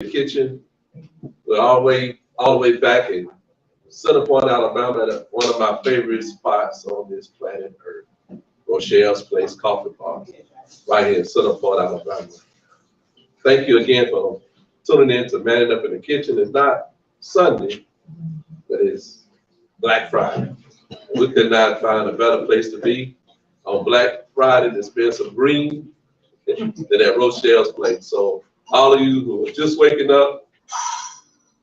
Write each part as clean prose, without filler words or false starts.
the kitchen. We're all the way back in Centerpoint, Alabama, at one of my favorite spots on this planet Earth, Rochelle's Place Coffee Park, right here in Centerpoint, Alabama. Thank you again for tuning in to Manning Up in the Kitchen. It's not Sunday, but it's Black Friday. We could not find a better place to be on Black Friday to spend some green than at Rochelle's Place. So all of you who are just waking up,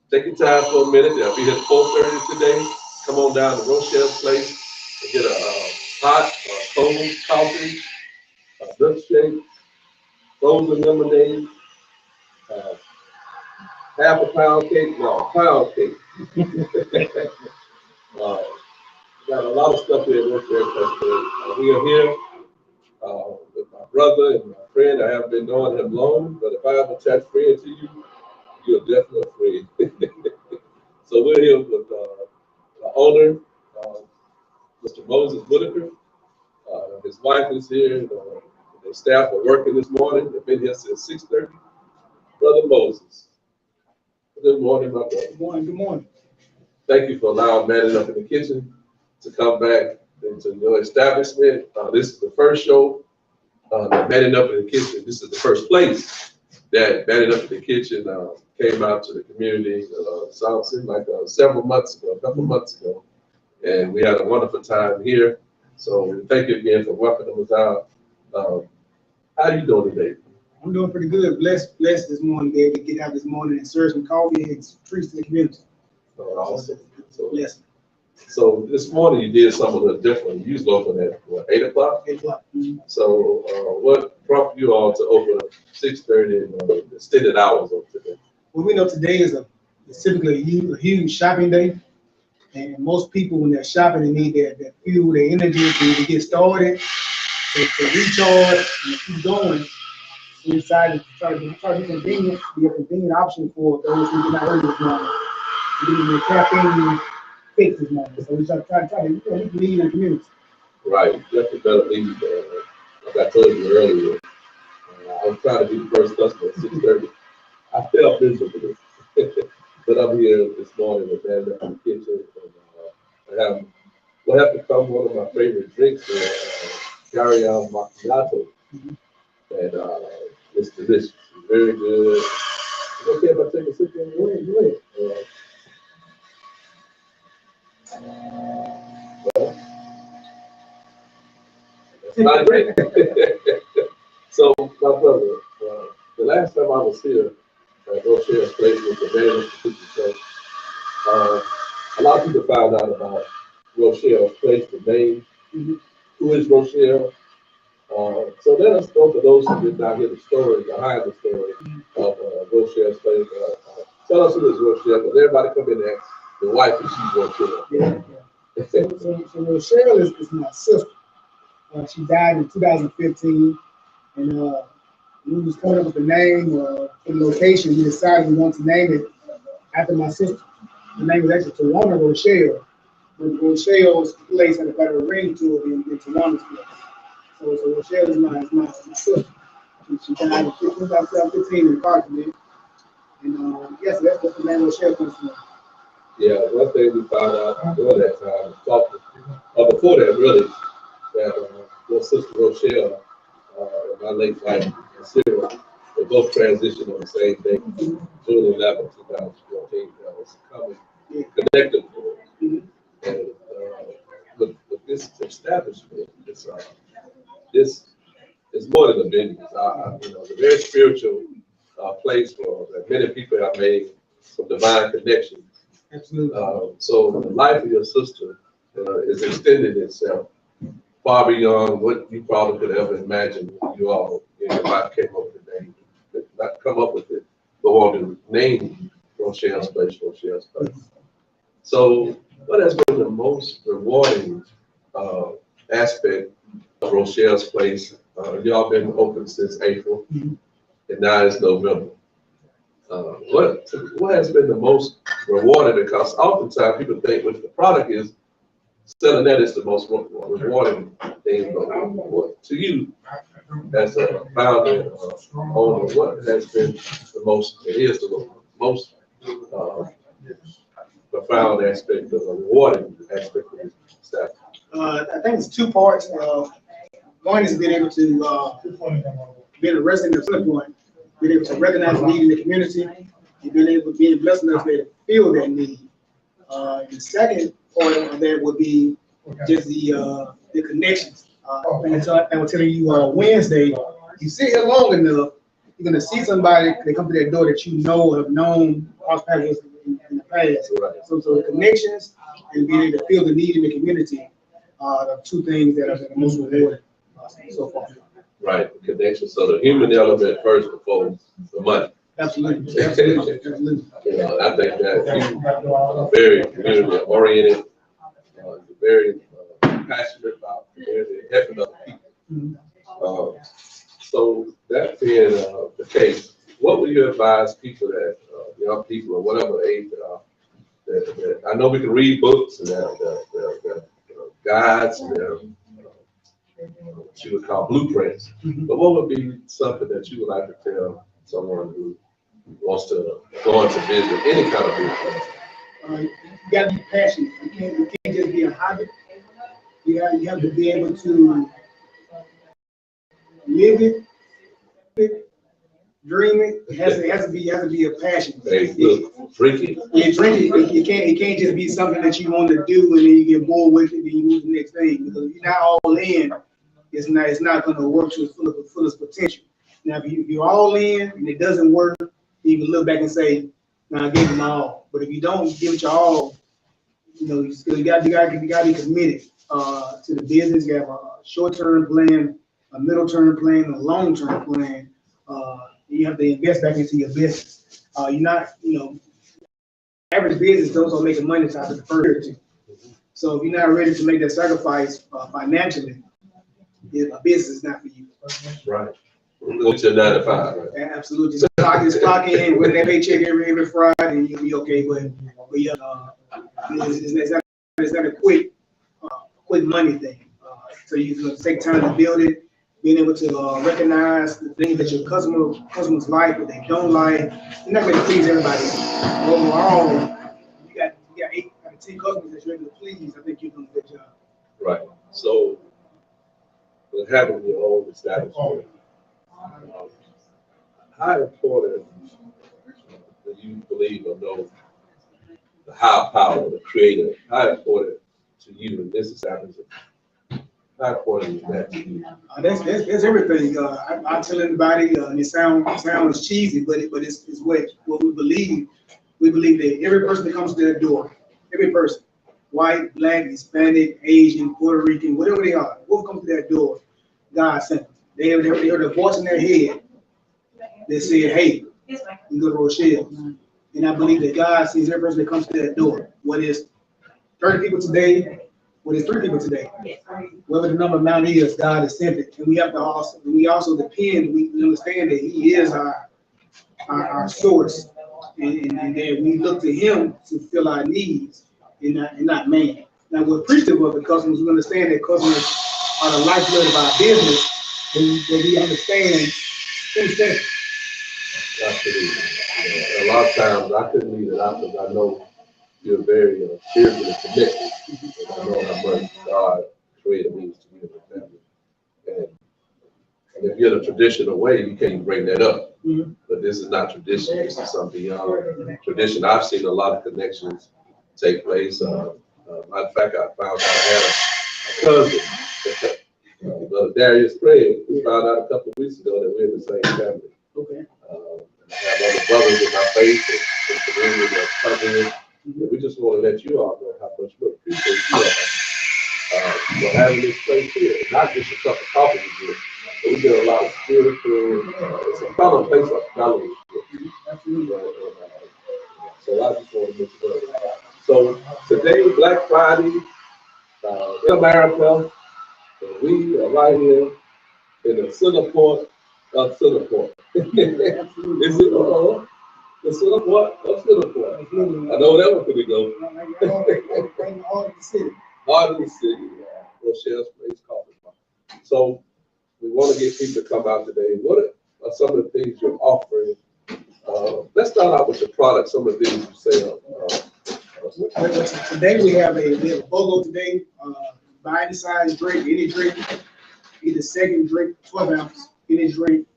take your time for a minute. They'll be here at 4:30 today. Come on down to Rochelle's Place and get a hot, cold coffee, a milkshake, frozen lemonade, half a pound cake, no, a pound cake. Got a lot of stuff here at Rochelle's Place. We are here with my brother and my friend. I haven't been knowing him long, but if I ever attach friend to you, you're definitely a friend. So we're here with the owner, Mr. Moses Whitaker. His wife is here. The staff are working this morning. They've been here since 6:30. Brother Moses. Good morning, my brother. Good morning. Good morning. Thank you for allowing Manning Up in the Kitchen to come back into your establishment. This is the first show that Manning Up in the Kitchen. This is the first place that Manning Up in the Kitchen came out to the community. Seemed like several months ago, a couple months ago, and we had a wonderful time here. So thank you again for welcoming us out. How are you doing today? I'm doing pretty good. Blessed this morning, to be able to get out this morning and serve some coffee and treats to the community. Awesome. So, bless. So this morning you did something a little different. You usually open at what, 8 o'clock? 8 o'clock. Mm-hmm. So what prompted you all to open at 6:30 and extended hours of today? Well, we know today is typically a huge shopping day, and most people when they're shopping, they need that fuel, their energy to get started, to recharge and keep going. So we decided to try to be convenient, be a convenient option for those who did not early this morning. We need the caffeine fix this morning. So we try to lead in the community. Right, definitely better lead. Like I told you earlier, I was trying to be the first customer at 6:30. I felt miserable, but I'm here this morning with Manning Up in the Kitchen. And, what have become one of my favorite drinks, Carry-On Macchiato. Mm-hmm. And it's delicious, it's very good. Okay, if I take a sip, go ahead. Well, that's not great. So, my brother, the last time I was here at Rochelle's Place was the Manning Up in the Kitchen show. A lot of people found out about Rochelle's Place, the name. Mm-hmm. Who is Rochelle? So let us go for those who did not hear the story, behind the story of Rochelle's Place. Tell us who is Rochelle, because everybody come in and ask the wife if she's Rochelle. Yeah. So Rochelle is my sister. She died in 2015, and we was coming up with the name for the location. We decided we wanted to name it after my sister. The name was actually Tawana Rochelle. But Rochelle's place had a better ring to it than Tawana's place. So Rochelle is my sister. She died in 2015 in Parkland. And yes, that's what the name Rochelle comes from. Yeah, one thing we found out during that time, or before that really, that your sister Rochelle and my late wife, Sarah, they both transitioned on the same day, June 11, 2014. That was coming, connected to it. Mm-hmm. And with this establishment, this is more than a business. It's a very spiritual place for that many people have made some divine connections. Absolutely. So the life of your sister is extending itself far beyond what you probably could ever imagine. You all, your wife came up with the name, not come up with it, but wanted to name Rochelle's Place. So what has been the most rewarding aspect of Rochelle's Place? Y'all been open since April, and now it's November. What has been the most rewarding? Because oftentimes people think with the product is selling that is the most rewarding thing. But to you, as a founder, owner, what has been the most, it is the most profound aspect of a rewarding aspect of this staff? I think it's two parts. One is being able to be a resident of Center Point, being able to recognize the need in the community, and being blessed enough to be able to feel that need. The second part of that would be just the connections. I was telling you Wednesday, you sit here long enough, you're gonna see somebody that come to that door that you know have known cross-paths in the past. Right. So the connections and being able to feel the need in the community are the two things that are the most rewarding so far. Right, the connection. So the human element first before the money. Absolutely, absolutely, absolutely. You know, I think that you are very community oriented, very passionate about community, helping other people. So that being the case, what would you advise people that, young people or whatever age that are, that I know we can read books and the guides and what you would call blueprints, but what would be something that you would like to tell someone who wants to go into business, any kind of business? You got to be passionate. You can't just be a hobby. You have to be able to live it, dream it. It has to be a passion. Hey, look, freaky. Yeah, drink it. It can't just be something that you want to do and then you get bored with it and you move to the next thing. Because if you're not all in, it's not going to work to its fullest potential. Now, if you're all in and it doesn't work, you can look back and say, "No, I gave it my all." But if you don't give it your all, you got to be committed to the business. You have a short-term plan, a middle-term plan, a long-term plan. You have to invest back into your business. You're not, average business don't making money after the first year or two. So if you're not ready to make that sacrifice financially, a business is not for you. Right. Go to 9 to 5. Right? Absolutely. So clock in with that paycheck every Friday, and you'll be okay. But yeah, it's not a quick money thing. So you're gonna take time to build it, being able to recognize the things that your customers like, what they don't like. You're not going to please everybody. Overall, you got 8 out of 10 customers that you're able to please. I think you're doing a good job. Right. So, with having your own establishment, how important do you believe or know the higher power, the creator? How important to you in this establishment? How important is that to you? That's everything. I tell everybody, and it sounds cheesy, but it's what we believe. We believe that every person that comes to that door, every person, white, black, Hispanic, Asian, Puerto Rican, whatever they are, whoever comes to that door, God sent them. They heard a voice in their head that said, "Hey, you go to Rochelle." And I believe that God sees every person that comes to that door. Whether it's 30 people today, whether it's 3 people today, whatever the number amount is, God has sent it. And we also depend, we understand that He is our source. And that we look to Him to fill our needs and not man. Now we're appreciative of the customers. We understand that customers are the lifeblood of our business, but we understand who's there. Absolutely. A lot of times I couldn't leave it out because I know you're very spiritually connected. And I know how much God created means to you and your family. And if you're the traditional way, you can't bring that up. Mm-hmm. But this is not tradition. This is something beyond tradition. I've seen a lot of connections take place. Matter of fact, I found out I had a cousin, Brother Darius Craig. We found out a couple of weeks ago that we're in the same family. Okay. And I have other brothers in my faith and community that come in. And we just want to let you all know how much we appreciate you for having this place here. Not just a cup of coffee we get, but we get a lot of spiritual, it's a fellow place of fellowship. So I just want to make sure. So today, Black Friday, in America, we are right here in the center port of Centerport. Is it the Centerport of Centerport? I know that one could go. Heart of the city, Rochelle's Place Coffee Bar. So we want to get people to come out today. What are some of the things you're offering? Let's start out with your product, some of the things you sell. Today we have a BOGO today. Buy any size drink, any drink, either second drink, 12 ounce, any drink,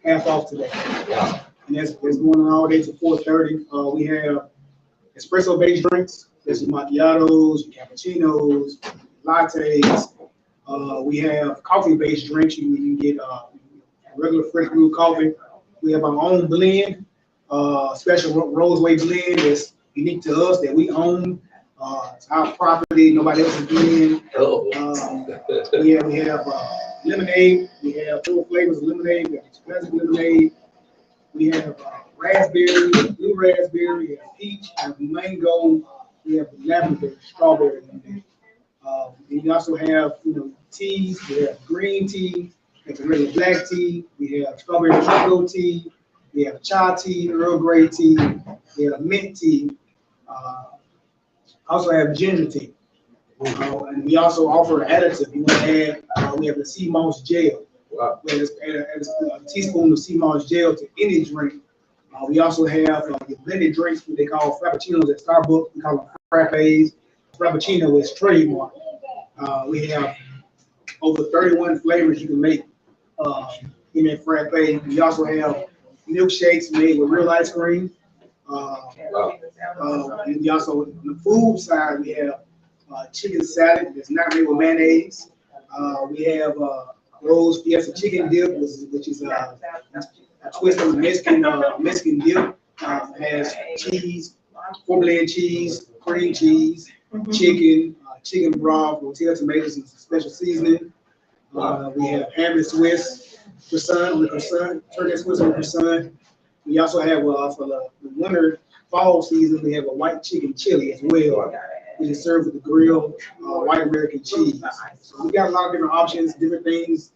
half off today. Wow. And that's going on all day to 4:30. We have espresso based drinks. There's macchiatos, cappuccinos, lattes. We have coffee based drinks. You can get regular fresh brewed coffee. We have our own blend, special Roseway blend that's unique to us that we own. It's our property. Nobody else is blend. We have lemonade. We have 4 flavors of lemonade. We have classic lemonade. We have raspberry, blue raspberry, we have peach, we have mango, we have lavender, strawberry. We also have teas. We have green tea, we have regular black tea. We have strawberry chocolate tea. We have chai tea, Earl Grey tea. We have mint tea. Also have ginger tea. And we also offer an additive. You want to add? We have the sea moss gel. Wow. Add a teaspoon of sea moss gel to any drink. We also have your blended drinks, what they call frappuccinos at Starbucks. We call them frappes. Frappuccino is trademark. We have over 31 flavors you can make in that frappe. We also have milkshakes made with real ice cream. And we also, on the food side, we have chicken salad that's not made with mayonnaise. We have Rose Fiesta chicken dip, which is a twist on the Mexican dip. Has cheese, 4-blend cheese, cream cheese, chicken, chicken broth, rotel tomatoes, and some special seasoning. We have ham and Swiss croissant on the croissant, turkey Swiss on the croissant. We also have for the winter fall season, we have a white chicken chili as well, which is served with the grilled white American cheese. So we got a lot of different options, different things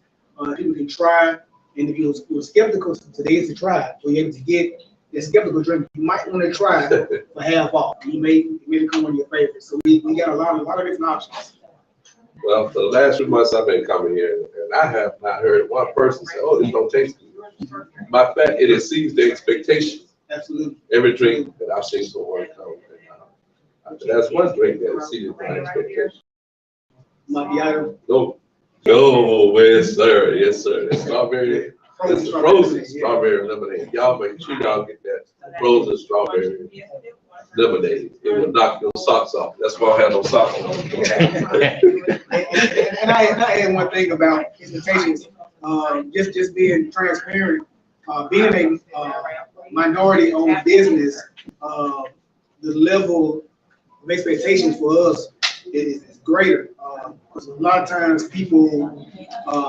people can try. And if you're skeptical, today is to try it. So you're able to get the skeptical drink you might want to try for half off. You may become one of your favorites. So we got a lot of different options. Well, for the last 3 months I've been coming here, and I have not heard one person say, "Oh, this don't taste good." By fact, it exceeds the expectation. Absolutely. Every drink that I've seen so far, that's one drink that exceeded my expectation. Macchiato. No, yes sir, yes sir. The strawberry, it's the frozen strawberry lemonade. Y'all make sure y'all get that frozen strawberry lemonade. It will knock your socks off. That's why I have no socks on. And I add one thing about expectations. Just being transparent. Being a minority-owned business, the level of expectations for us is greater. Because a lot of times people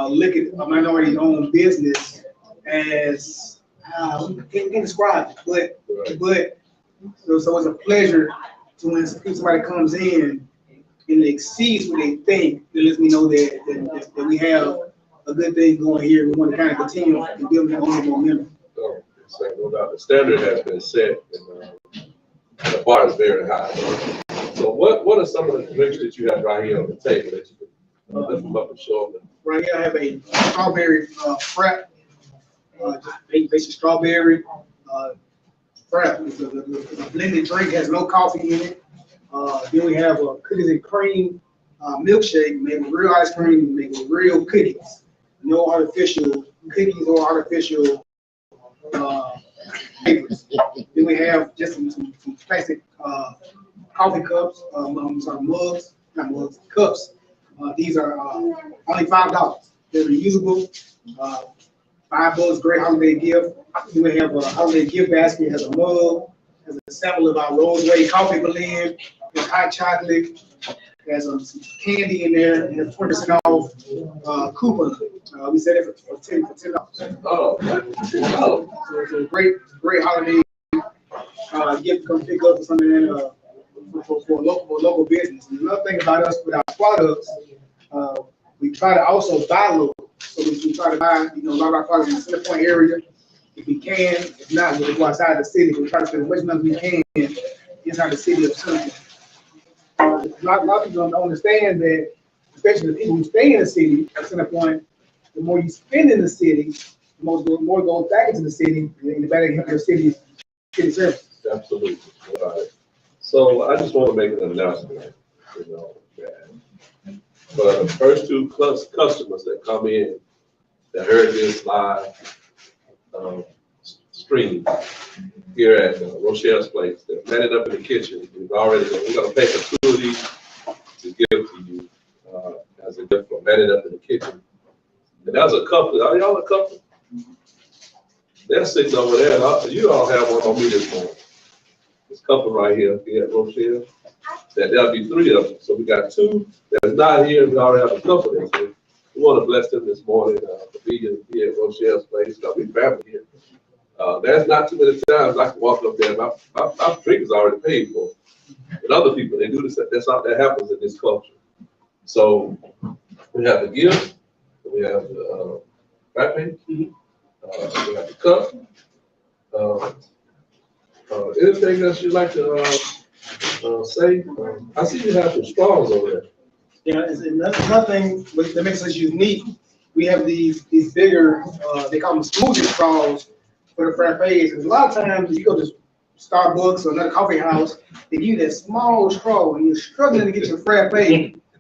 look at a minority-owned business as can't describe it, but so it's a pleasure to when somebody comes in and exceeds what they think. That lets me know that we have a good thing going here. We want to kind of continue and build that momentum. So, no doubt, the standard has been set, and the bar is very high. So, what are some of the drinks that you have right here on the table that you can lift them up and show them? Right here, I have a strawberry frap, just basic strawberry frap. It's a blended drink, has no coffee in it. Then we have a cookies and cream milkshake made with real ice cream, made with real cookies. No artificial cookies or artificial flavors. Then we have just some plastic coffee cups, mugs, not mugs, cups. These are only $5. They're reusable. $5, great holiday gift. Then we have a holiday gift basket. It has a mug, has a sample of our Roseway coffee blend, there's hot chocolate, there's some candy in there, and there's 20% off coupon. We set it for $10. Oh, So it's a great holiday gift to come pick up for something for a local business. And another thing about us with our products, we try to also buy local. So we try to buy, a lot of our products in the Center Point area. If we can, if not, we'll go outside the city. We try to spend as much money as we can inside the city of Center Point. A lot of people don't understand that, especially the people who stay in the city of Center Point, the more you spend in the city, the more goes back into the city, and the better you help your city service. Absolutely. All right. So I just want to make an announcement, that for the first two customers that come in that heard this live stream here at Rochelle's Place, that planted up in the kitchen, we're gonna take a 2 of these to give to you as a gift for planted up in the kitchen. And that's a couple. Are y'all a couple? They're sitting over there. You all have one on me this morning. This couple right here at Rochelle. There'll be 3 of them. So we got 2 that's not here. We already have a couple that's here. We want to bless them this morning for being here at Rochelle's Place. We family here. There's not too many times I can walk up there. My drink is already paid for. And other people, they do this. That's not that happens in this culture. So we have the gift. We have the frappe. We have the cup. Anything else you'd like to say? I see you have some straws over there. Yeah, it's nothing that makes us unique. We have these bigger, they call them smoothie straws for the frappes. Because a lot of times you go to Starbucks or another coffee house, they give you that small straw and you're struggling to get your frappe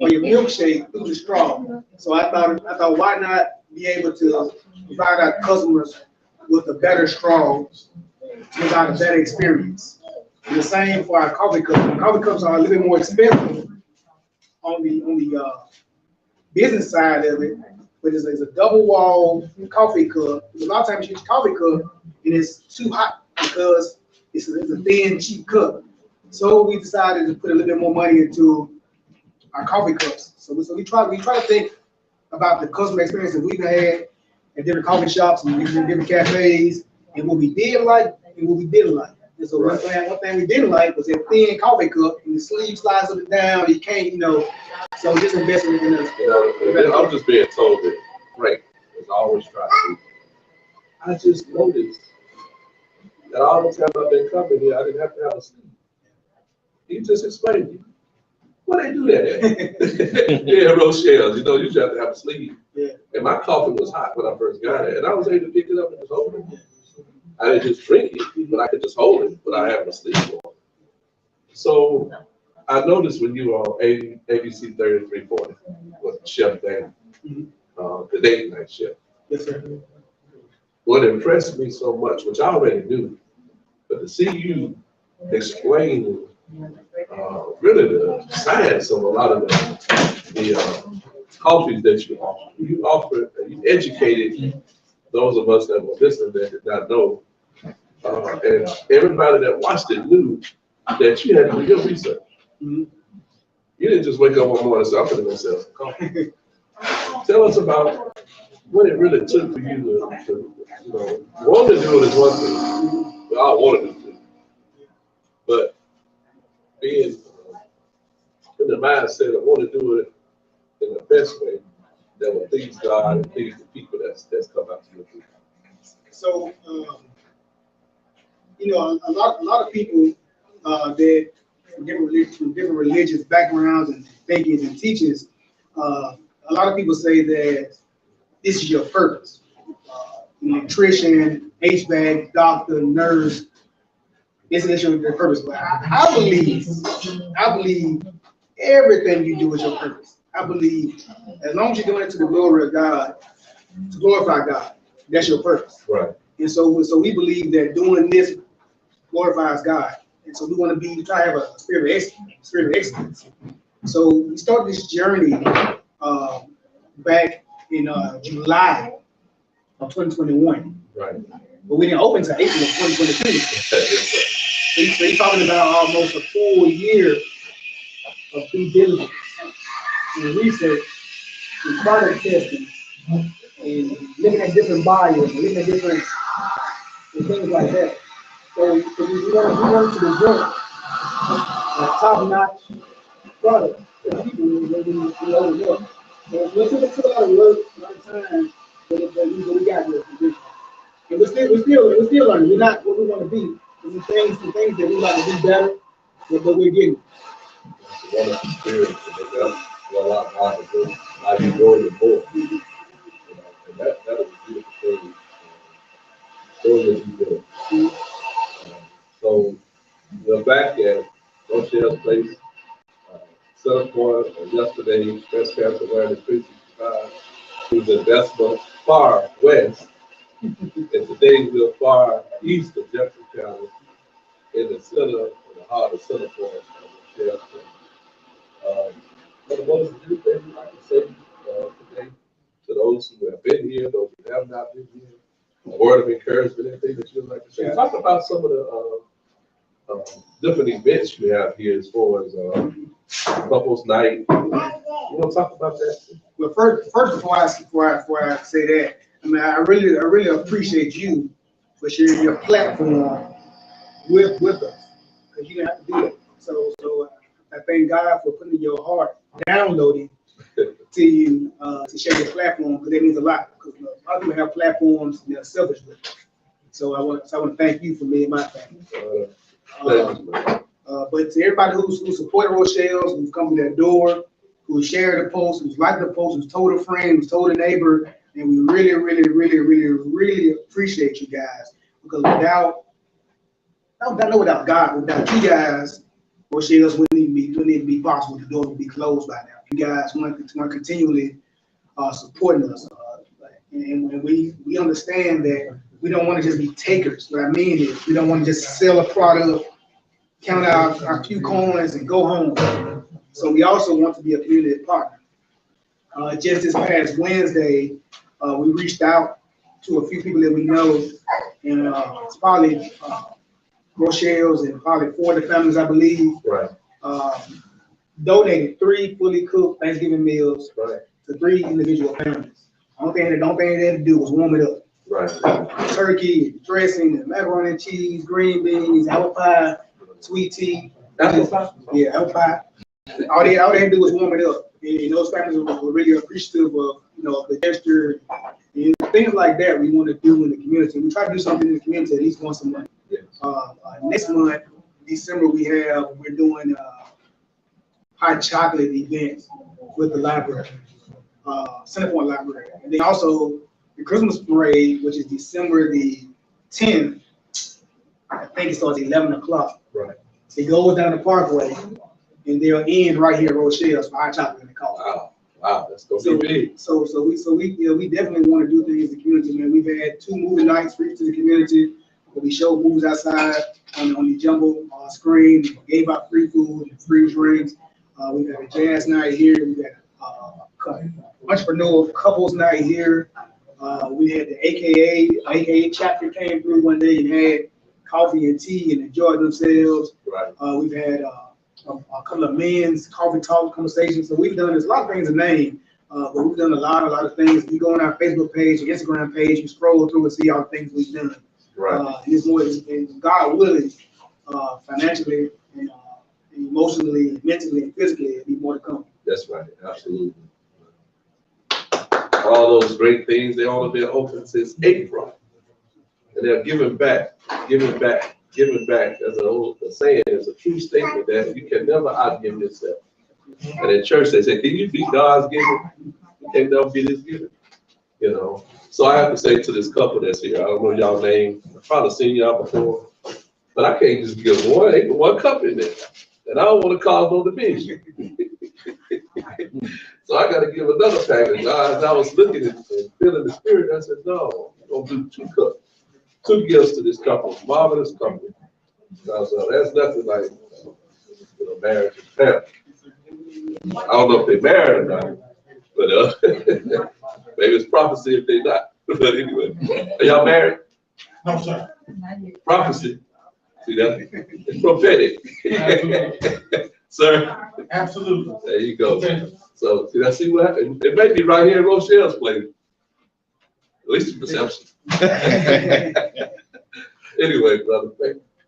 or your milkshake through the straw. So I thought, why not be able to provide our customers with a better straw to provide a better experience. And the same for our coffee cups. Coffee cups are a little bit more expensive on the business side of it, but it's a double wall coffee cup. A lot of times you use coffee cup and it's too hot because it's a thin, cheap cup. So we decided to put a little bit more money into our coffee cups. So we try to think about the customer experience that we've had at different coffee shops and different cafes, and what we did like and what we didn't like. And so one thing we didn't like was that thin coffee cup, and the sleeve slides up and down. You can't, So just investing in us. I'm just being told that Frank is always trying to do. I just noticed that all the time I've been coming here, I didn't have to have a sleeve. He just explained to you. Why they do that at? Yeah, Rochelle's, you just have to have a sleeve. Yeah. And my coffee was hot when I first got it, and I was able to pick it up and just hold it. I didn't just drink it, but I could just hold it without having a sleeve on. So I noticed when you were on ABC 3340 with Chef Dan, the date night chef. Yes, sir. What impressed me so much, which I already knew, but to see you explain really the science of a lot of the coffees that you offer, you educated those of us that were listening that did not know, and everybody that watched it knew that you had to do your research. You didn't just wake up one morning and say, I'm going to go sell some coffee. Tell us about what it really took for you to want to do it is one thing. We all want to do it. But being in the mindset of want to do it in the best way that will please God and please the people that's come out to your people. So, a lot of people that from different religious backgrounds and thinkings and teachings, a lot of people say that this is your purpose. Nutrition, HVAC, doctor, nurse, this is your purpose. But I believe everything you do is your purpose. I believe as long as you're doing it to the glory of God, to glorify God, that's your purpose. Right. And so we believe that doing this glorifies God. And so we want to try to have a spirit of excellence. So we started this journey back in July of 2021. Right. But we didn't open until April of 2022. So you're talking about almost a full year of due diligence and research and product testing and looking at different buyers and looking at different things like that. So we want to present a top-notch product to people we overlook. So it took a lot of work, a lot of time, but we got this position. And we're still learning. We're not what we want to be. There's some things that we like to do better, but we're getting. One of the spirits to make up a lot more to do. How you grow your board. And that was a beautiful thing. Those of you that so we're back at Rochelle's place. Set up for yesterday, breast cancer awareness 365. It was in Bessemer, far west, and today we're far east of Jefferson County, in the center, in the heart of center for Rochelle's place. What is the new thing you'd like to say today to those who have been here, those who have not been here? A word of encouragement, anything that you'd like to say? Talk about some of the different events you have here as far as couples night. You want to talk about that? Well, first before I say that, I mean, I really appreciate you for sharing your platform with us, because you didn't have to do it. So I thank God for putting your heart downloading to you to share your platform, because that means a lot. Because a lot of people have platforms and they're selfish with it. So I want to thank you for me and my family. But to everybody who supported Rochelle's, who's come to their door, who shared the post, who's liked the post, who's told a friend, who's told a neighbor, and we really appreciate you guys, because without God, without you guys, Rochelle's wouldn't even be possible. The door would be closed by now. You guys want to continually supporting us, and we understand that we don't want to just be takers. What I mean is, we don't want to just sell a product, count out our few coins, and go home. So we also want to be a community partner. Just this past Wednesday, we reached out to a few people that we know, and it's probably Rochelle's and probably 40 families, I believe. Right. Donated 3 fully cooked Thanksgiving meals Right. to 3 individual families. The only thing they had to do was warm it up. Right. Turkey, dressing, and macaroni and cheese, green beans, apple pie, sweet tea. Apple pie? Yeah, apple pie. All they had to do was warm it up. And those families were really appreciative of, the gesture and things like that we want to do in the community. We try to do something in the community at least once a month. Yes. Next month, December, we're doing hot chocolate events with the library, Centerpoint Library. And then also the Christmas parade, which is December the 10th. I think it starts at 11 o'clock. Right. It goes down the Parkway, and they'll end right here at Rochelle's for hot chocolate in the car. Wow, that's gonna be big. So we definitely want to do things in the community, man. We've had 2 movie nights for each of the community, where we show movies outside on the jumbo screen, gave out free food and free drinks. We've had a jazz night here. We've had entrepreneur couples night here. We had the AKA chapter came through one day and had coffee and tea and enjoyed themselves. Right. We've had a couple of men's coffee talk conversations. So there's a lot of things to name, but we've done a lot of things. If you go on our Facebook page, or Instagram page, you scroll through and see all the things we've done. Right. And it's more, and God willing, financially, and emotionally, mentally, and physically, it'll be more to come. That's right, absolutely. All those great things, they all have been open since April. And they're giving back. As an old saying, is a true statement that you can never outgive yourself. And in church, they say, can you beat God's giving? You can't never beat his giving. So I have to say to this couple that's here, I don't know y'all name, I've probably seen y'all before, but I can't just give one cup in there. And I don't want to cause no division. So I got to give another package. As I was looking and feeling the spirit, I said, no, I'm going to do 2 cups. 2 gifts to this couple, marvelous couple. Because that's nothing like marriage and family. I don't know if they're married or not, but maybe it's prophecy if they're not. But anyway, are y'all married? No, sir. Prophecy. See that? It's prophetic. Sir? Absolutely. There you go. Okay. So see what happened? It may be right here in Rochelle's place. At least the perception. Anyway, brother,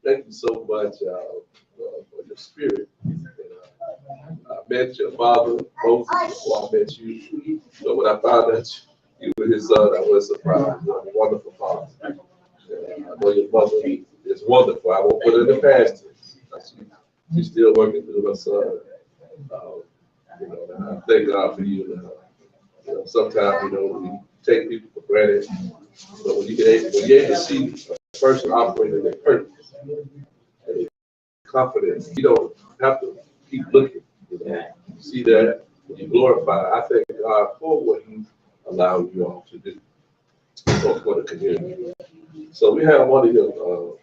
thank you so much for your spirit. I met your father, Moses, before I met you. So when I found out you were his son, I was surprised. You're a wonderful father. I know your mother is wonderful. I won't put her in the past tense. She's still working through her son. And I thank God for you. Sometimes, take people for granted. But when you're able to see a person operating their purpose and their confidence, you don't have to keep looking. You know, you see that when you glorify. I thank God for what He allowed you all to do for the community. So we have one of your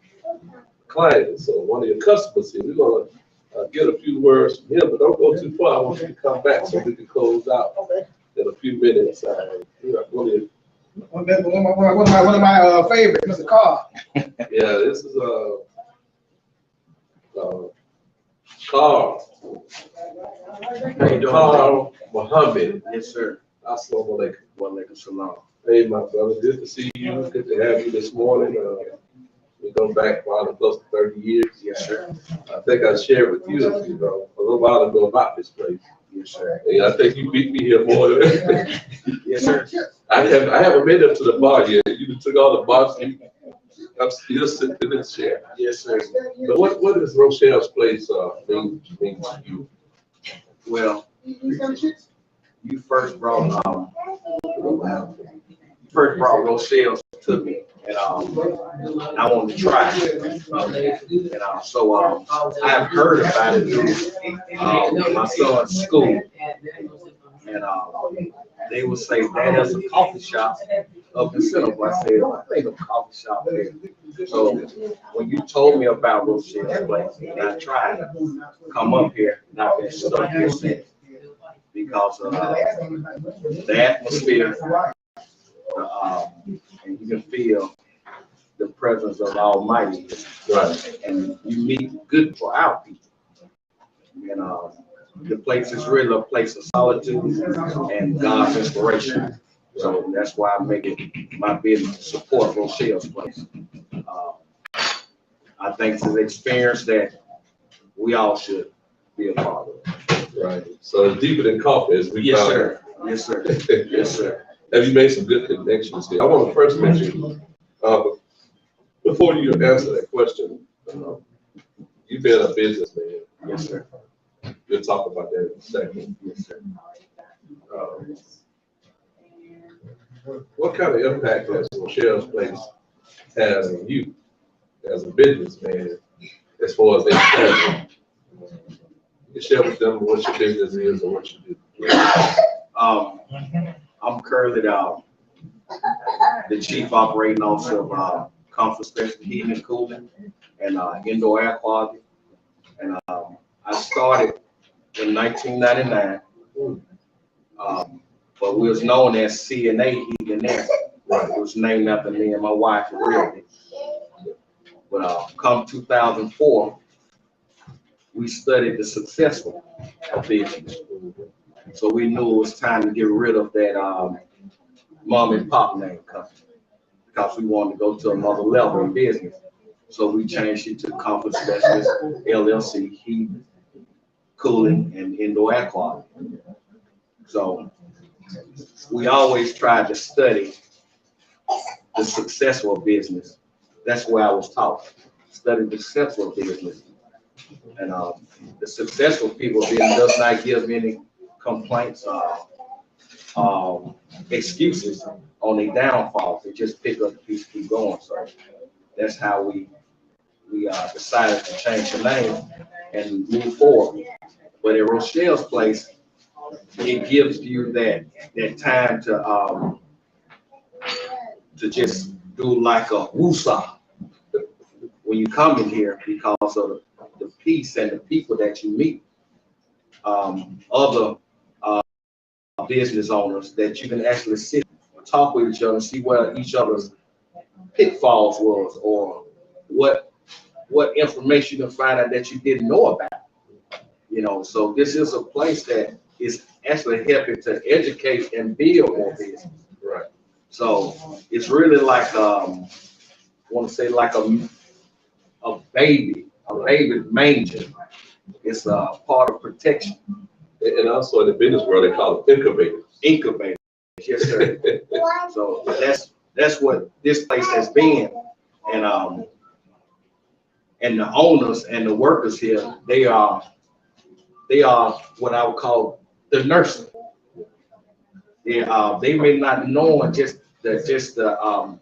clients or one of your customers here. We're gonna get a few words from him, but don't go too far. I want you to come back so we can close out in a few minutes. One of my favorites, Mr. Carr. Yeah, this is Carl. Carl Muhammad. Yes, sir. Assalamu alaikum. Wa alaikum salam. Hey, my brother, good to see you. Good to have you this morning. We go back probably close to 30 years. Yes, sir. I think I shared with you, a little while ago about this place. Yes, sir. And I think you beat me here more than Yes, sir. I haven't made it to the bar yet. You took all the bars. I'm still sitting in this chair. Yes, sir. But what does Rochelle's place mean to you? Well, you first brought Rochelle's to me, and I wanted to try it. And so I have heard about it through my son's school, and they would say that is a coffee shop up in Centerville. I said, I think a coffee shop there. So when you told me about Rochelle's place, and I tried to come up here, and I've been stuck here since because of the atmosphere, and you can feel the presence of Almighty, Right. and you meet good for our people. And the place is really a place of solitude and God's inspiration. So that's why I make it my business to support Rochelle's place. I think it's an experience that we all should be a part of. Right. So it's deeper than coffee, as we Yes, found sir. Yes, sir. Yes, sir. Have you made some good connections here? I want to first mention, before you answer that question, you've been a businessman. Yes, sir. We'll talk about that in a second. Yes, sir. What kind of impact has Rochelle's place had on you as a businessman, as far as their family? You can share with them what your business is and what you do. I'm currently the chief operating officer of Comfort Special Heating and Cooling and Indoor Air Quality. And I started in 1999, but we was known as CNA Heating and Air. It was named after me and my wife, really. But come 2004, we studied the successful business. So we knew it was time to get rid of that mom and pop name company because we wanted to go to another level in business. So we changed it to Comfort Specialist LLC, Heating, Cooling, and Indoor Air Quality. So we always tried to study the successful business. That's where I was taught. Study the successful business. And the successful people does not give any complaints, excuses on their downfalls. They just pick up the piece, keep going. So that's how we decided to change the name and move forward. But at Rochelle's place, it gives you that time to just do like a woosah when you come in here because of the peace and the people that you meet. Other business owners that you can actually sit and talk with each other and see where each other's pitfalls was or what information you can find out that you didn't know about. So this is a place that is actually helping to educate and build more business. Right. So it's really like I want to say like a baby manger. It's a part of protection. And also in the business world, they call it incubators. Incubators, yes, sir. So that's what this place has been, and the owners and the workers here, they are what I would call the nursing. They may not know just the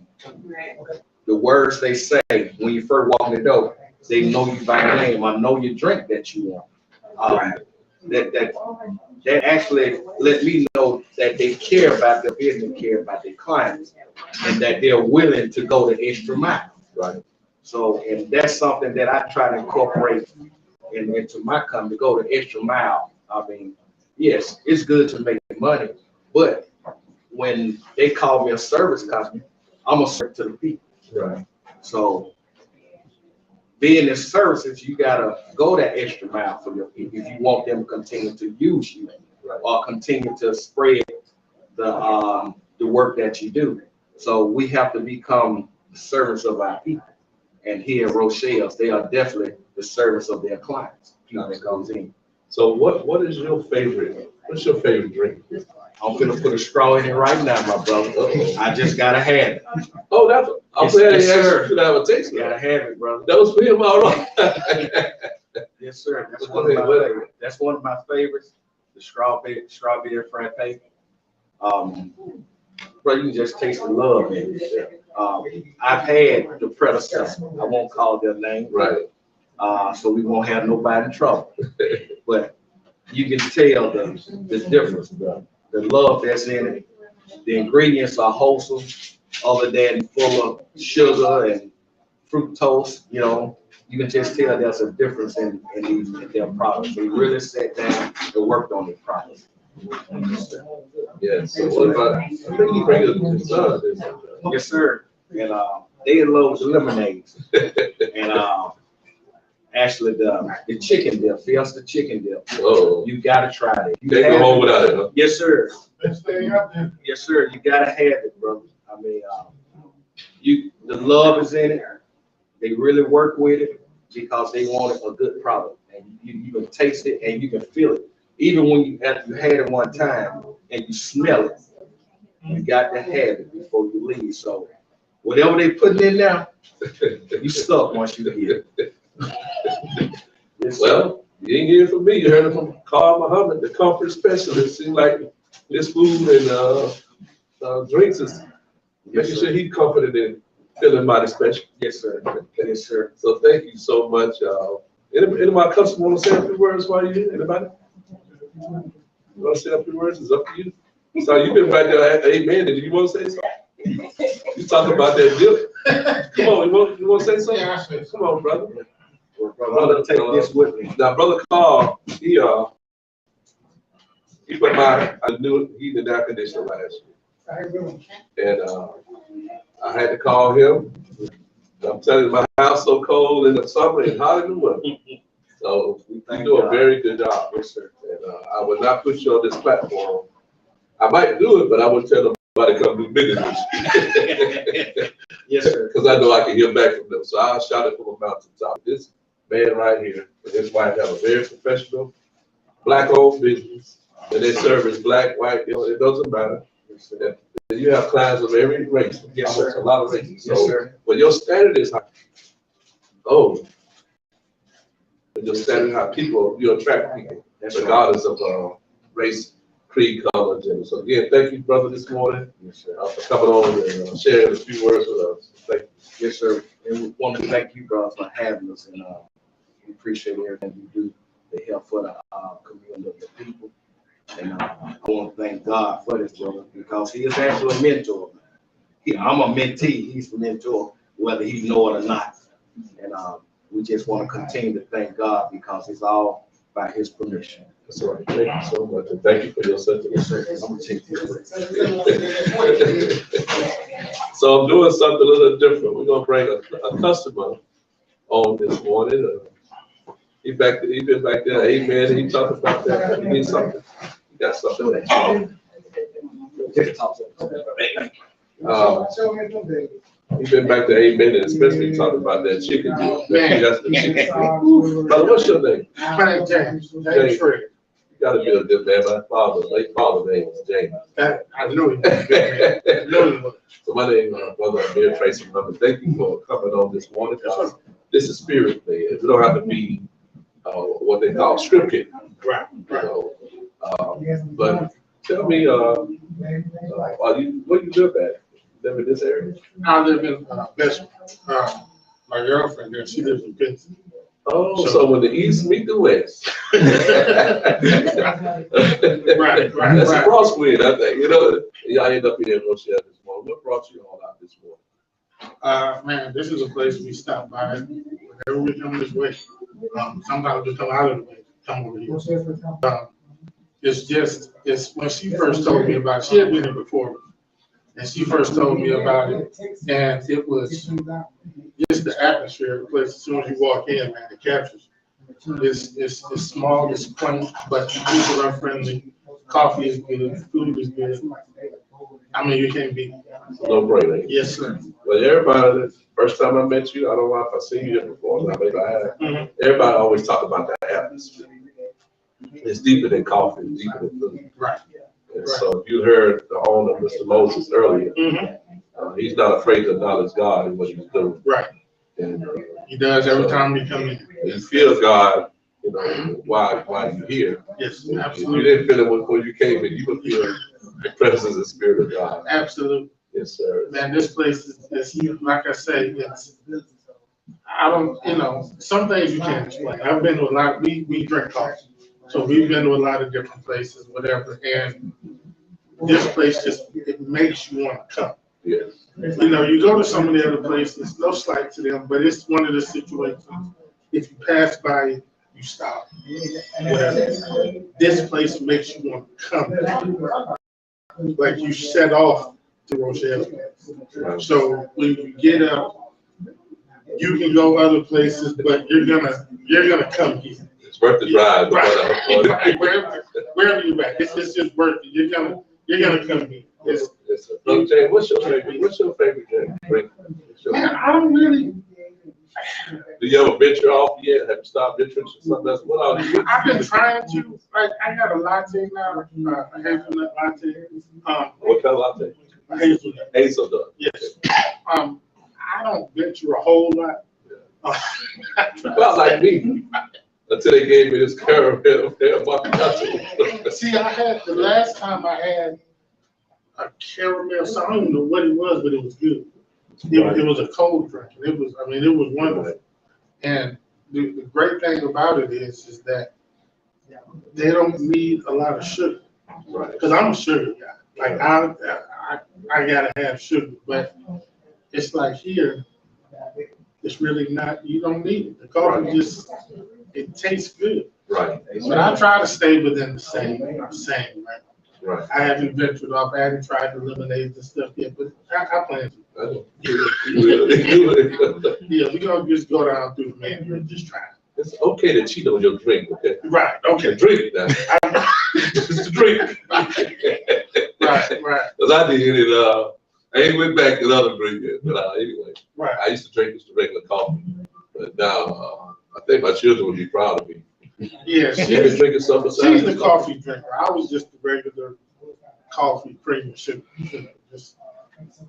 words they say when you first walk in the door. They know you by name. I know your drink that you want. That actually let me know that they care about their business, care about their clients, and that they're willing to go the extra mile. Right. So, and that's something that I try to incorporate into my company, go the extra mile. I mean, yes, it's good to make money, but when they call me a service company, I'm a service to the people. Right. So being in services, you gotta go that extra mile for your people if you want them to continue to use you, right, or continue to spread the work that you do. So we have to become the servants of our people. And here at Rochelle's, they are definitely the service of their clients. Now that comes in. So what is your favorite? What's your favorite drink? I'm gonna put a straw in it right now, my brother. I just gotta have it. Oh, that's. I'm glad Yes, they asked sir. you to have a taste. Gotta have it, brother. That was for him, all right. Yes, sir. That's one of my favorites. That's one of my favorites. The strawberry frappe. Bro, you can just taste the love in it. I've had the predecessor. I won't call their name. Right. So we won't have nobody in trouble. But you can tell the difference, bro. The love that's in it. The ingredients are wholesome, other than full of sugar and fructose. You know, you can just tell there's a difference in their products. They really sat down and worked on their products. Yeah. So what about? I think you bring it to son. Yes, sir. And they love the lemonades. And actually the chicken dip, Fiesta chicken dip. Oh. You gotta try it. They go home without it, huh? Yes, sir. Yes, sir. You gotta have it, brother. I mean, the love is in it. They really work with it because they want a good product, and you can taste it and you can feel it. Even when you had it one time and you smell it, you got to have it before you leave. So whatever they putting in now, you stuck once you get it. Yes, well, you didn't hear it from me. You heard it from Carl Muhammad, the comfort specialist. Seems like this food and drinks is making sure he's comforted and feeling mighty special. Yes, sir. Yes, sir. So thank you so much. Any of my customers want to say a few words while you're here? Anybody? You want to say a few words? It's up to you. So you've been back there at amen. Did you want to say something? You talking about that dip? Come on, you want to say something? Yeah, I say Come on, brother. Brother, take this with me. Now, Brother Carl, he put I knew he did air conditioner last year. And I had to call him. I'm telling you, my house so cold in the summer and hot in the winter. So you do a very good job. Yes, sir. And I would not put you on this platform. I might do it, but I wouldn't tell nobody to come do business. Yes, sir. Because I know I can hear back from them. So I'll shout it from a mountaintop. This man right here and his wife have a very professional, black-owned business. And they service black, white, it doesn't matter. And you have clients of every race. Yes, sir. A lot of races. Yes, So, sir. but your standard is high. Oh. And your standard high. People, you attract people, regardless of race, creed, colors. And so again, thank you, brother, this morning. Yes, sir. For coming on and sharing a few words with us. Thank you. Yes, sir. And we want to thank you, brother, for having us, and we appreciate everything you do to help for the community of the people. And I want to thank God for this, brother, because he is actually a mentor. I'm a mentee. He's the mentor, whether he know it or not. And we just want to continue to thank God because it's all by His permission. That's all right. Thank you so much. And thank you for your service. Yes, sir. I'm gonna take this. So I'm doing something a little different. We're gonna bring a customer on this morning. He been back there, amen. He talked about that. He needs something. He got something. He been back there, amen, and especially talking about that chicken deal. That's the chicken. Brother, what's your name? My name's James. James. You gotta be a good man. My late father's name was James. I know you. So my name is Brother Amir, Tracey. Thank you for coming on this morning. This is spirit led. We don't have to be what they call scripted. Right. You know, but tell me, Where you live at? Live in this area? I live in Best. My girlfriend there, she lives in Pittsburgh. Oh, so when the east meet the west. Right. That's a crosswind, I think. Y'all end up here in Rochelle this morning. What brought you all out this morning? Man, this is a place we stop by whenever we come this way. Sometimes we come out of the way, come over here. It's when she first told me about it, she had been here before, and she first told me about it, and it was just the atmosphere of the place. As soon as you walk in, man, it captures. It's small, it's quaint, but people are friendly. Coffee is good, food is good. I mean, you can't beat it. No brainer. Yes, sir. Well, everybody, the first time I met you, I don't know if I seen you here before, now maybe I have. Mhm. Everybody always talk about the atmosphere. It's deeper than coffee, it's deeper than food. Right. And so if you heard the owner, Mr. Moses, earlier, Mhm. he's not afraid to acknowledge God in what he's doing. Right. And He does every time we come in. you feel God, while you're here. Yes, If you absolutely. didn't feel it before you came in, you would feel the presence and spirit of God. Absolutely. Yes, sir. Man, this place is like I say, I don't, some things you can't explain. I've been to a lot, we drink coffee. So we've been to a lot of different places, whatever, and this place it makes you want to come. Yes. You go to some of the other places, no slight to them, but it's one of the situations, if you pass by, you stop. Whatever. This place makes you want to come. Like you set off to Rochelle. Right. So when you get up, you can go other places, but you're gonna come here. It's worth the drive. Right. Wherever you're at, it's just worth it. You're gonna come here. Yes, sir. Brother James, what's your favorite drink? Man, I don't really. Do you ever venture off yet? Have you stopped venturing to something else? What all do you? I've been trying to. Like, I got a latte now, a hazelnut latte. What kind of latte? A hazelnut. Hazelnut. Yes. I don't venture a whole lot. About like me. Until they gave me this caramel macchiato. See, the last time I had a caramel, so I don't know what it was, but it was good. It was a cold drink. It was wonderful. And the great thing about it is that they don't need a lot of sugar. Right. Because I'm a sugar guy. Like I gotta have sugar, but it's like here, it's really not. You don't need it. The coffee it tastes good. Right. But I try to stay within the same, right? Right. I haven't ventured off. I haven't tried the lemonades and stuff yet, but I plan to. I know. Yeah, we're gonna just go down through the menu and just try it. It's okay to cheat on your drink, okay? Right, okay. Drink it now. Just drink. Right. Because I did it, I ain't went back to the other drink yet, but anyway. Right. I used to drink just regular coffee, but now I think my children would be proud of me. Yeah, You've been drinking something besides she's the coffee drinker. I was just the regular coffee cream and sugar.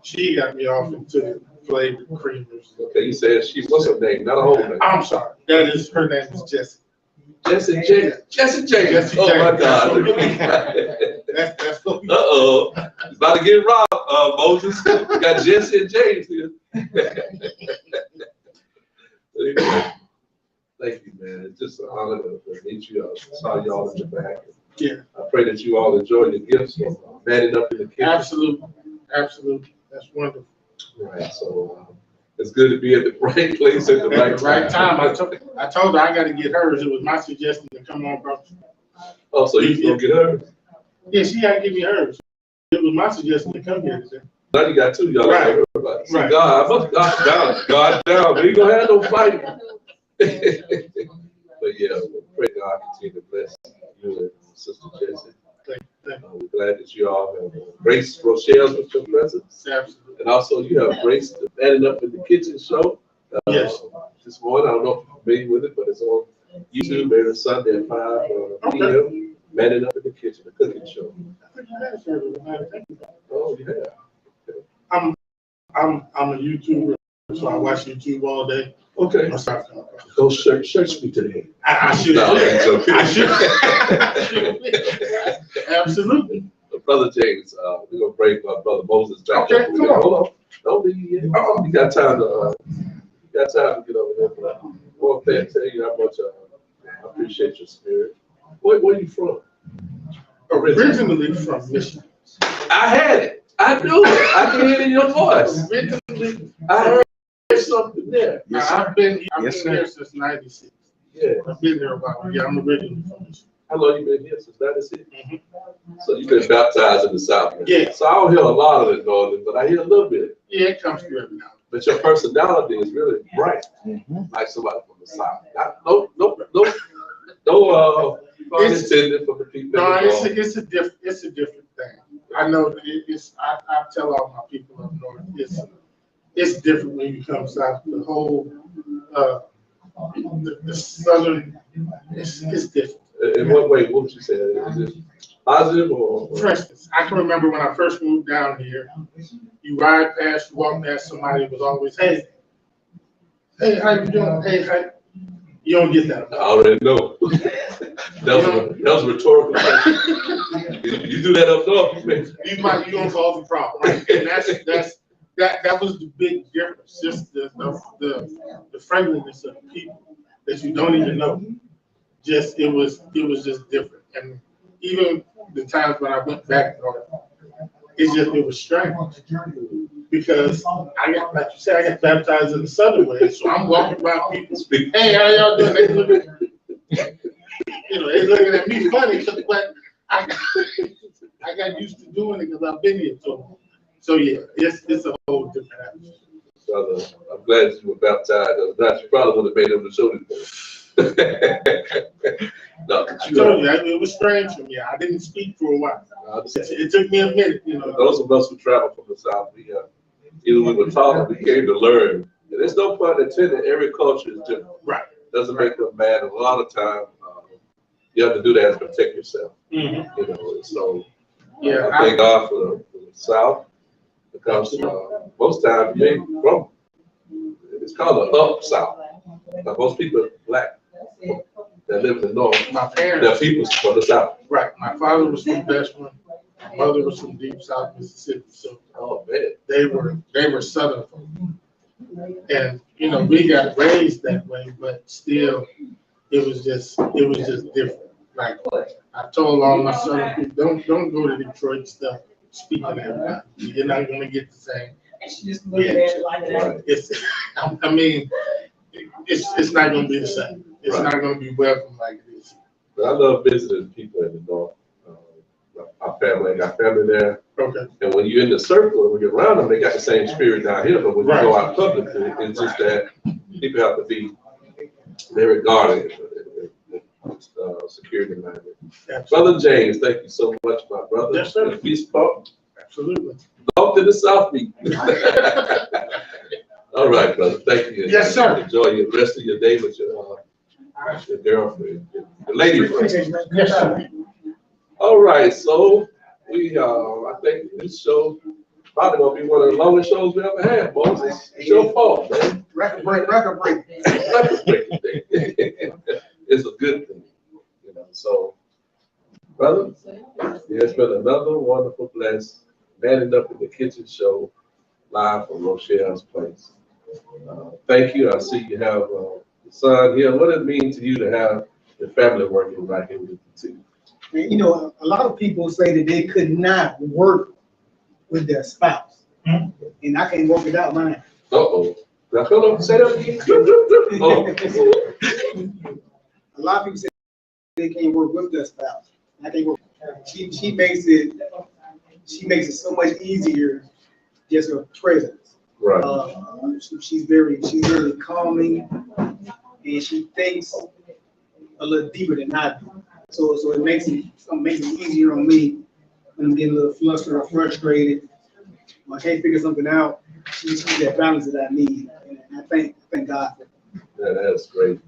She got me off into the flavored creamers. Okay, you said what's her name? Not a whole name. I'm sorry. Her name is Jessie. Jessie James. Jessie Oh my James. God. That's what we It's about to get robbed, Moses. We got Jesse and James here. Anyway, thank you, man. It's just an honor to meet you. I saw y'all in the back. Yeah. I pray that you all enjoy your gifts. Manning up in the kitchen. Absolutely. That's wonderful. Right. So it's good to be at the right place at the Right time. I told her I got to get hers. It was my suggestion to come on, bro. Oh, so you gonna get hers? Yeah, she had to give me hers. It was my suggestion to come here today. Now you got two. Y'all Right. Right. See, Right. God down. We ain't gonna have no fight. But yeah, pray God continue to bless you and Sister Jessie. We're glad that you all have graced Rochelle with your presence. Absolutely. And also you have graced the Manning Up in the Kitchen show. Yes. This morning, I don't know if you're familiar with it, but it's on YouTube every Sunday at 5 p.m. Manning Up in the Kitchen, the cooking show. I think I have heard of it. Oh, yeah. I'm a YouTuber, so I watch YouTube all day. Okay. I'm sorry. Go search me today. I should. No, it's okay. I should. Absolutely. Brother James, we're gonna bring Brother Moses back. Okay, up. come on. Hold on. Don't leave yet. You got time to get over there. But I want to tell you how much I appreciate your spirit. Where you from? Originally from Michigan. I had it. I knew it. I can hear it in your voice. Originally, I heard something there. I've been Yes, here since '96. Yeah. I've been there a while. Yeah, I'm originally from Michigan. How long you been here since '96? So you've been baptized in the South. Yeah. So I don't hear a lot of the Northern, but I hear a little bit. Yeah, it comes through every now and But your personality is really bright, like somebody from the South. No pun intended for the people. then. No, in the North. it's a different thing. I know I tell all my people up north, it's different when you come south. The whole the southern, it's different. In what way? What would you say? Is it positive or? For instance, I can remember when I first moved down here, you walk past somebody, it was always, hey, how you doing? Hey, how? You don't get that. I already know. that was a rhetorical question. You do that up north, You don't solve the problem, right? And that was the big difference, just the friendliness of the people that you don't even know. It was just different. And even the times when I went back north, it was strange. Because I got, like you said, I got baptized in the southern way. So I'm walking around people, hey, how y'all doing? They looking, they looking at me funny, but I got used to doing it because I've been here too. So yeah, it's a whole different atmosphere. Brother, I'm glad you were baptized. If not, you probably would have made them to show No, I told you, it was strange for me. I didn't speak for a while. It took me a minute, Those of us who travel from the South, either we were taught or we came to learn. And there's no pun intended. Every culture is different. Right. Doesn't make them mad. And a lot of times, you have to do that to protect yourself. So Yeah, I thank God for the South because most times you ain't from. It's called the up South. Now, most people are black that live in the North. my parents. They're people from the South. Right. My father was from Bethlehem. My mother was from deep South Mississippi. So Oh man. they were Southern folk. And we got raised that way, but still it was just different. Like I told all my Southern people, don't go to Detroit and stuff speaking to everybody. You're not gonna get the same. It's not gonna be the same. It's not gonna be welcome like it is. But I love visiting people in the North. Our family, I got family there. Okay. And when you're in the circle and when you're around them, they got the same spirit down here. But when you go out publicly, it's just that people have to be very guarded, security minded. Brother James, thank you so much, my brother. Yes, sir. We spoke. Absolutely. Off to the South Beach. All right, brother. Thank you. Yes, sir. Enjoy the rest of your day with your girlfriend, your lady friend. Yes, sir. All right, so we I think this show probably gonna be one of the longest shows we ever had, Moses. It's your fault, man. Record break. It's a good thing, So, brother, it's been another wonderful, blessed Manning Up in the Kitchen show, live from Rochelle's place. Thank you. I see you have the son here. What does it mean to you to have your family working right here with you too? And, a lot of people say that they could not work with their spouse, and I can't work without mine. Uh-oh. Now, hold on, say that again. A lot of people say they can't work with their spouse. I can't work. She makes it so much easier just her presence. Right. She's very calming, and she thinks a little deeper than I do. So it makes it easier on me when I'm getting a little flustered or frustrated. When I can't figure something out, she's that balance that I need. And I thank God for it. Yeah, that's great.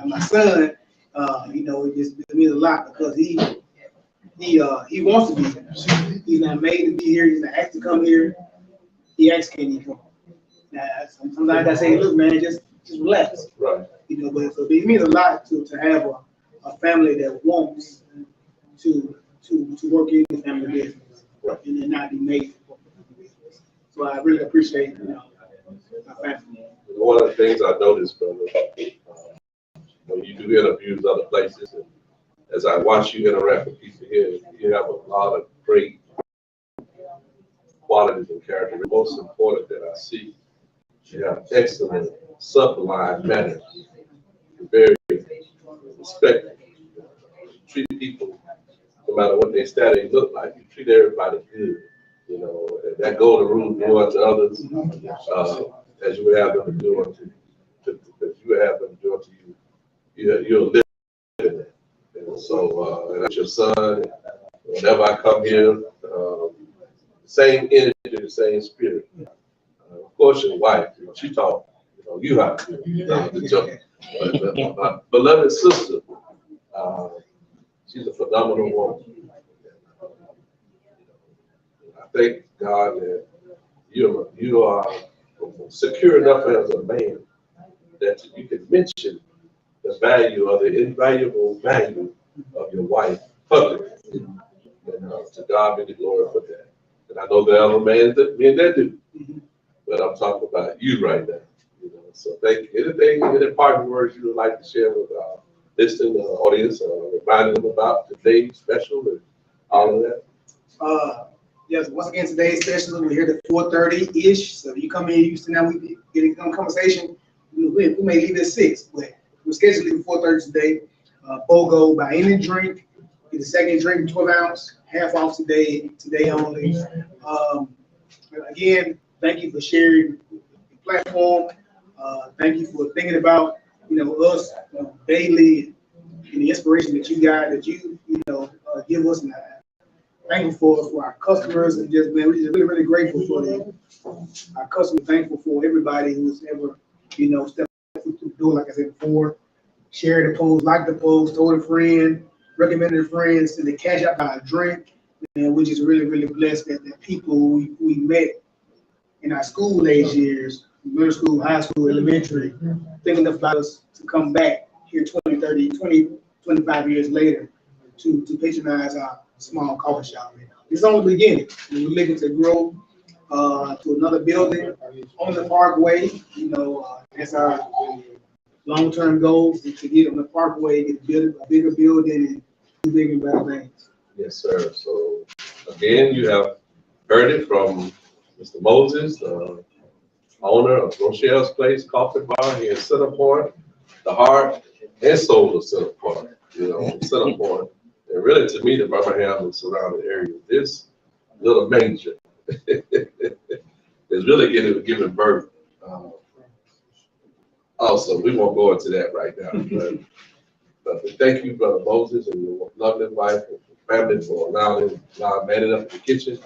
My son, it just means a lot because he wants to be here. He's not made to be here. He's not asked to come here. He asks, can he come? Now, sometimes I gotta say, look, man, just relax. Right. But so it means a lot to have a family that wants to to work in the family business and then not be made for the business. So I really appreciate, my family. One of the things I noticed, brother, when you do interviews other places, and as I watch you interact with people here, you have a lot of great qualities and character. The most important that I see, you have excellent, sublime manners. You're very respectful. You treat people, no matter what their status look like, you treat everybody good. And that golden rule, do unto others, as you would have them do unto you. You're living it. And so, and that's your son. And whenever I come here, same energy, the same spirit. Of course, your wife, she taught you how to do the joke. But my beloved sister, she's a phenomenal woman. I thank God that you are secure enough as a man that you can mention the value or the invaluable value of your wife publicly. And to God be the glory for that. And I know there are other men that do, but I'm talking about you right now. So thank you. Any parting words you would like to share with our listening audience, reminding them about today's special and all of that? Yes, once again, today's special, we're here at 4:30-ish. So if you come in Houston now, we get a conversation. We may leave at 6, but we're scheduled for 4:30 today. BOGO, buy any drink, get a second drink, 12 ounce, half off today only. Again, thank you for sharing the platform. Thank you for thinking about, us daily and the inspiration that you got, that you give us. And thankful for our customers, and just, man, we're just really, really grateful for them. Our customers, thankful for everybody who's ever, stepped through the door, like I said before, shared the post, liked the post, told a friend, recommended a friend, sent the cash out by a drink. And we're just really, really blessed that people we met in our school age years, middle school, high school, elementary, thinking about us to come back here 20, 30, 20, 25 years later to patronize our small coffee shop. It's only the beginning. We're looking to grow to another building on the Parkway. That's our long-term goal, is to get on the Parkway, get a bigger building, and do bigger and better things. Yes, sir. So again, you have heard it from Mr. Moses, the owner of Rochelle's Place Coffee Bar here in Center Point, the heart and soul of Center Point. Center Point. And really, to me, the Birmingham and surrounding area, this little manger is really giving birth. Also, we won't go into that right now, but thank you, Brother Moses, and your lovely wife and family for allowing Man It Up in the Kitchen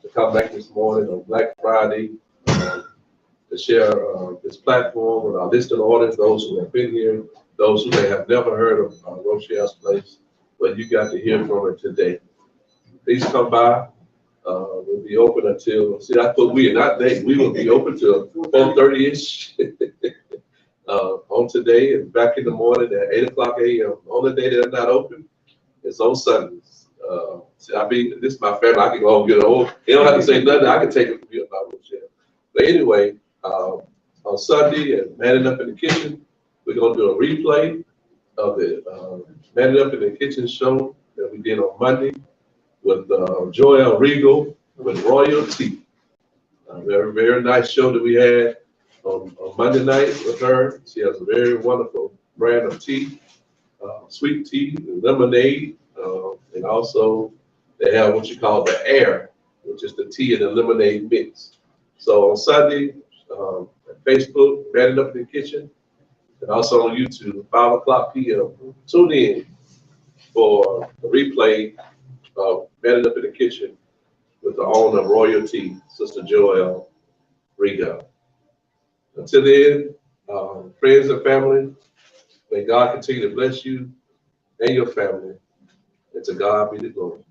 to come back this morning on Black Friday to share this platform with our listening audience, those who have been here, those who may have never heard of Rochelle's Place. But you got to hear from it today. Please come by. We'll be open until, I put we, not they, we will be open till 4:30-ish on today, and back in the morning at 8 o'clock a.m. The only day they're not open is on Sundays. This is my family. I can go home and get old. You don't have to say nothing. I can take it from you about Rochelle. But anyway, on Sunday at Man It Up in the Kitchen, we're going to do a replay of the Man It Up in the Kitchen show that we did on Monday with Joelle Regal with Royalty. Very, very nice show that we had on Monday night with her. She has a very wonderful brand of tea, sweet tea, and lemonade, and also they have what you call the air, which is the tea and the lemonade mix. So on Sunday, at Facebook, Man It Up in the Kitchen, and also on YouTube, 5 o'clock p.m. Tune in for the replay of Man It Up in the Kitchen with the owner of Royalty, Sister Joelle Regal. Until then, friends and family, may God continue to bless you and your family, and to God be the glory.